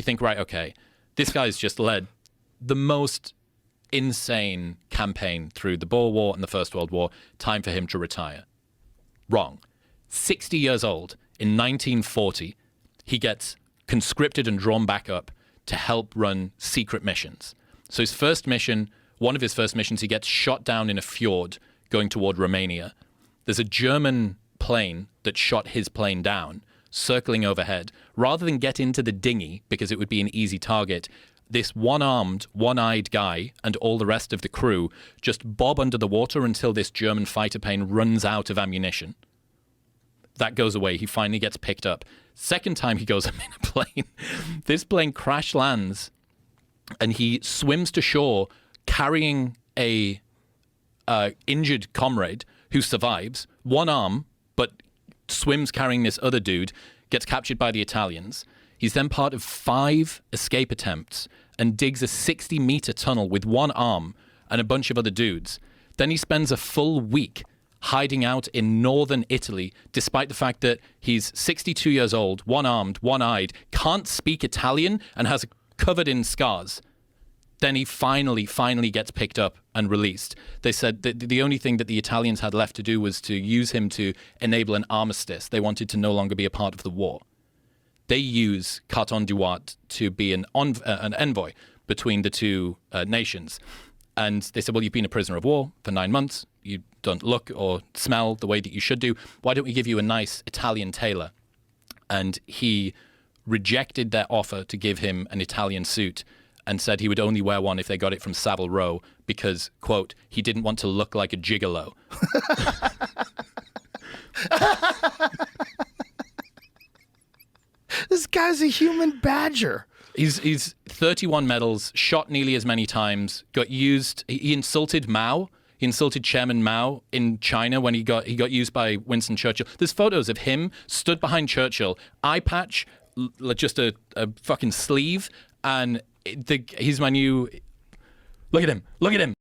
You think, right, okay, this guy's just led the most insane campaign through the Boer War and the First World War. Time for him to retire. Wrong. 60 years old, in 1940, he gets conscripted and drawn back up to help run secret missions. So his first mission, one of his first missions, he gets shot down in a fjord going toward Romania. There's a German plane that shot his plane down, circling overhead. Rather than get into the dinghy, because it would be an easy target, this one-armed, one-eyed guy and all the rest of the crew just bob under the water until this German fighter plane runs out of ammunition. That goes away. He finally gets picked up. Second time he goes up in a plane, this plane crash lands and he swims to shore carrying a injured comrade who survives, one arm, but swims carrying this other dude, gets captured by the Italians. He's then part of 5 escape attempts and digs a 60-meter tunnel with one arm and a bunch of other dudes. Then he spends a full week hiding out in northern Italy, despite the fact that he's 62 years old, one-armed, one-eyed, can't speak Italian, and has covered in scars. Then he finally gets picked up and released. They said that the only thing that the Italians had left to do was to use him to enable an armistice. They wanted to no longer be a part of the war. They use Carton to be an envoy between the two nations. And they said, well, you've been a prisoner of war for 9 months. You don't look or smell the way that you should do. Why don't we give you a nice Italian tailor? And he rejected their offer to give him an Italian suit and said he would only wear one if they got it from Savile Row because, quote, he didn't want to look like a gigolo. This guy's a human badger. He's 31 medals, shot nearly as many times, got used. He insulted Mao. He insulted Chairman Mao in China when he got used by Winston Churchill. There's photos of him stood behind Churchill, eye patch, just a fucking sleeve, and he's my new... Look at him.